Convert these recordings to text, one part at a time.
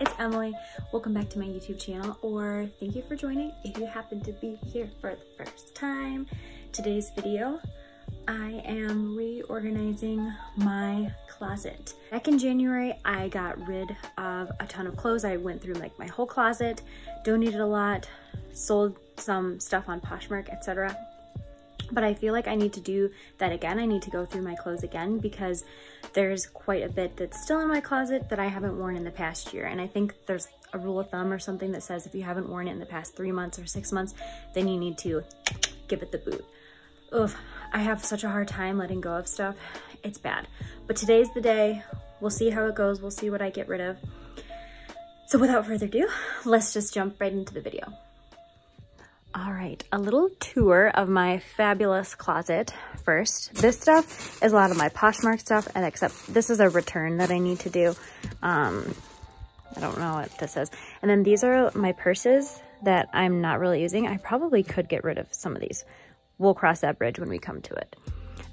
it's Emily. Welcome back to my YouTube channel, or thank you for joining if you happen to be here for the first time. Today's video, I am reorganizing my closet. Back in January, I got rid of a ton of clothes. I went through like my whole closet, donated a lot, sold some stuff on Poshmark, etc. But I feel like I need to do that again. I need to go through my clothes again because there's quite a bit that's still in my closet that I haven't worn in the past year. And I think there's a rule of thumb or something that says if you haven't worn it in the past 3 months or 6 months, then you need to give it the boot. Ugh, I have such a hard time letting go of stuff. It's bad. But today's the day. We'll see how it goes. We'll see what I get rid of. So without further ado, let's just jump right into the video. All right, a little tour of my fabulous closet first. This stuff is a lot of my Poshmark stuff, and except this is a return that I need to do. I don't know what this is. And then these are my purses that I'm not really using. I probably could get rid of some of these. We'll cross that bridge when we come to it.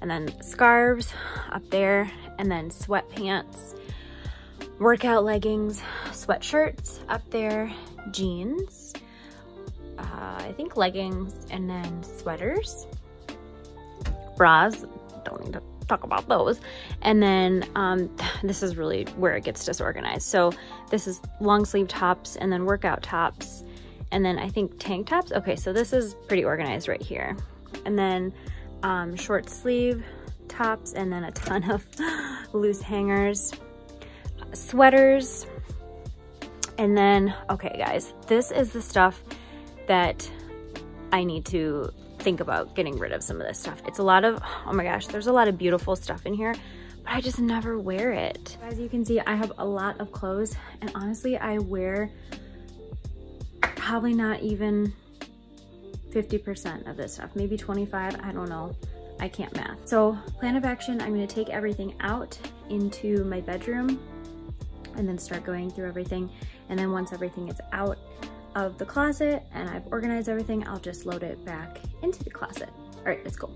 And then scarves up there, and then sweatpants, workout leggings, sweatshirts up there, jeans, I think leggings, and then sweaters, bras, don't need to talk about those. And then this is really where it gets disorganized. So this is long sleeve tops, and then workout tops, and then I think tank tops. Okay, so this is pretty organized right here. And then short sleeve tops, and then a ton of loose hangers, sweaters. And then, okay guys, this is the stuff that I need to think about getting rid of. Some of this stuff. It's a lot of, oh my gosh, there's a lot of beautiful stuff in here, but I just never wear it. As you can see, I have a lot of clothes, and honestly, I wear probably not even 50% of this stuff, maybe 25, I don't know. I can't math. So plan of action, I'm gonna take everything out into my bedroom and then start going through everything. And then once everything is out of the closet and I've organized everything, I'll just load it back into the closet. All right, let's go.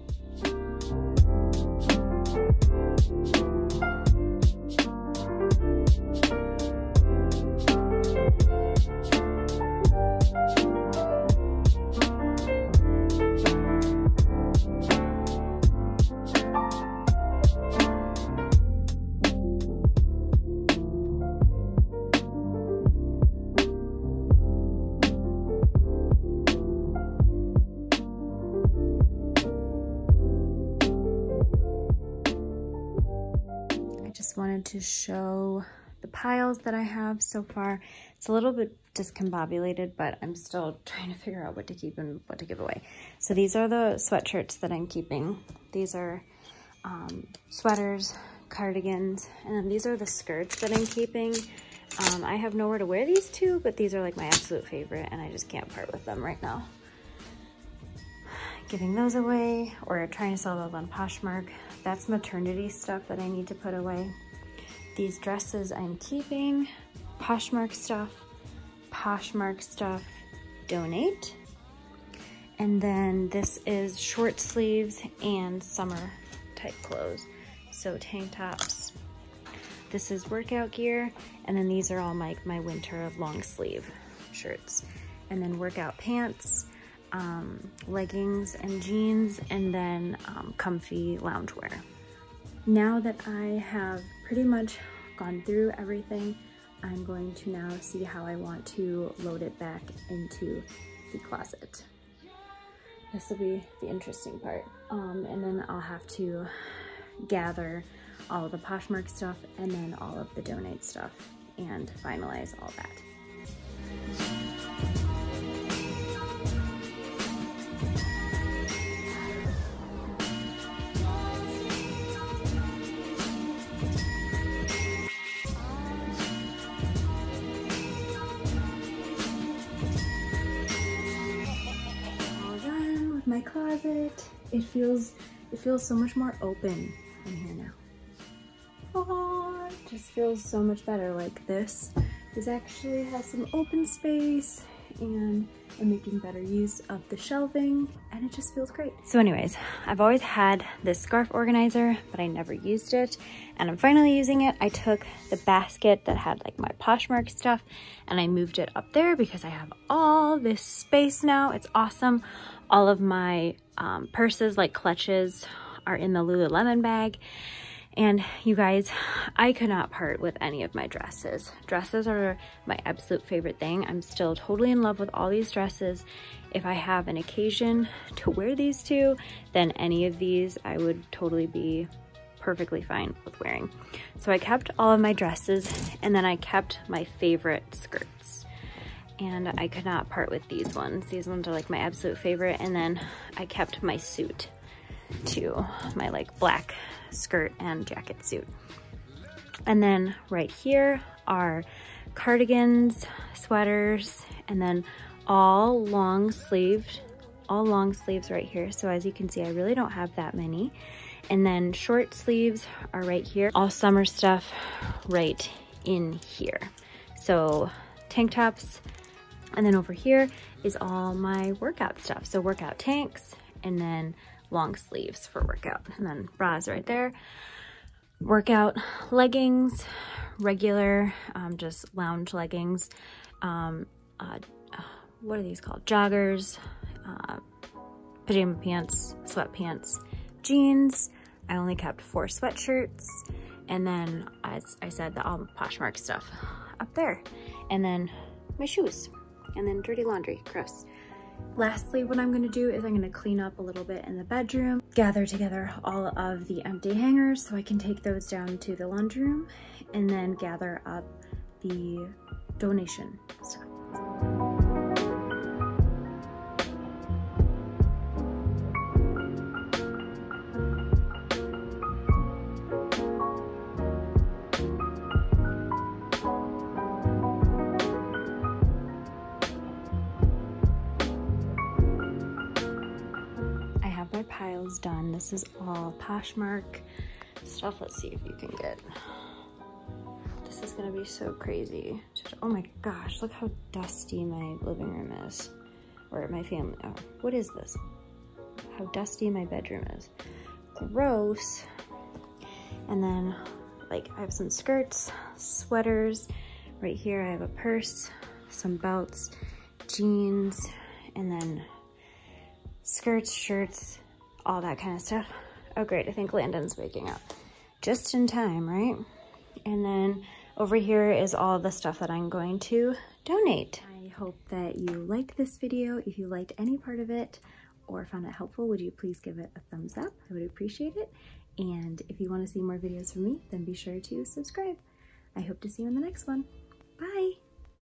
Wanted to show the piles that I have so far. It's a little bit discombobulated, but I'm still trying to figure out what to keep and what to give away. So these are the sweatshirts that I'm keeping. These are sweaters, cardigans, and then these are the skirts that I'm keeping. I have nowhere to wear these to, but these are like my absolute favorite, and I just can't part with them right now. Giving those away, or trying to sell those on Poshmark. That's maternity stuff that I need to put away. These dresses I'm keeping. Poshmark stuff, donate. And then this is short sleeves and summer type clothes. So tank tops. This is workout gear. And then these are all my winter long sleeve shirts. And then workout pants, leggings and jeans, and then comfy loungewear. Now that I have pretty much gone through everything, I'm going to now see how I want to load it back into the closet. This will be the interesting part. And then I'll have to gather all of the Poshmark stuff and then all of the donate stuff and finalize all that. My closet, it feels so much more open in here now. Oh, it just feels so much better. Like this actually has some open space, and I'm making better use of the shelving, and it just feels great. So anyways, I've always had this scarf organizer, but I never used it, and I'm finally using it. I took the basket that had like my Poshmark stuff and I moved it up there because I have all this space now. It's awesome. All of my purses, like clutches, are in the Lululemon bag. And you guys, I could not part with any of my dresses. Dresses are my absolute favorite thing. I'm still totally in love with all these dresses. If I have an occasion to wear these to, then any of these I would totally be perfectly fine with wearing. So I kept all of my dresses, and then I kept my favorite skirts. And I could not part with these ones. These ones are like my absolute favorite. And then I kept my suit too, my like black skirt and jacket suit. And then right here are cardigans, sweaters, and then all long sleeves right here. So as you can see, I really don't have that many. And then short sleeves are right here. All summer stuff right in here. So tank tops, and then over here is all my workout stuff. So workout tanks, and then long sleeves for workout, and then bras right there. Workout leggings, regular, just lounge leggings. What are these called? Joggers, pajama pants, sweatpants, jeans. I only kept 4 sweatshirts, and then as I said, all the Poshmark stuff up there, and then my shoes, and then dirty laundry, gross. Lastly, what I'm going to do is I'm going to clean up a little bit in the bedroom, gather together all of the empty hangers so I can take those down to the laundry room, and then gather up the donation stuff. My piles done. This is all Poshmark stuff. Let's see if you can get, this is gonna be so crazy. Oh my gosh, look how dusty my living room is, or my family. Oh, what is this? How dusty my bedroom is. Gross. And then like I have some skirts, sweaters. Right here I have a purse, some belts, jeans, and then skirts, shirts, all that kind of stuff. Oh great, I think Landon's waking up. Just in time, right? And then over here is all the stuff that I'm going to donate. I hope that you liked this video. If you liked any part of it or found it helpful, would you please give it a thumbs up? I would appreciate it. And if you want to see more videos from me, then be sure to subscribe. I hope to see you in the next one. Bye!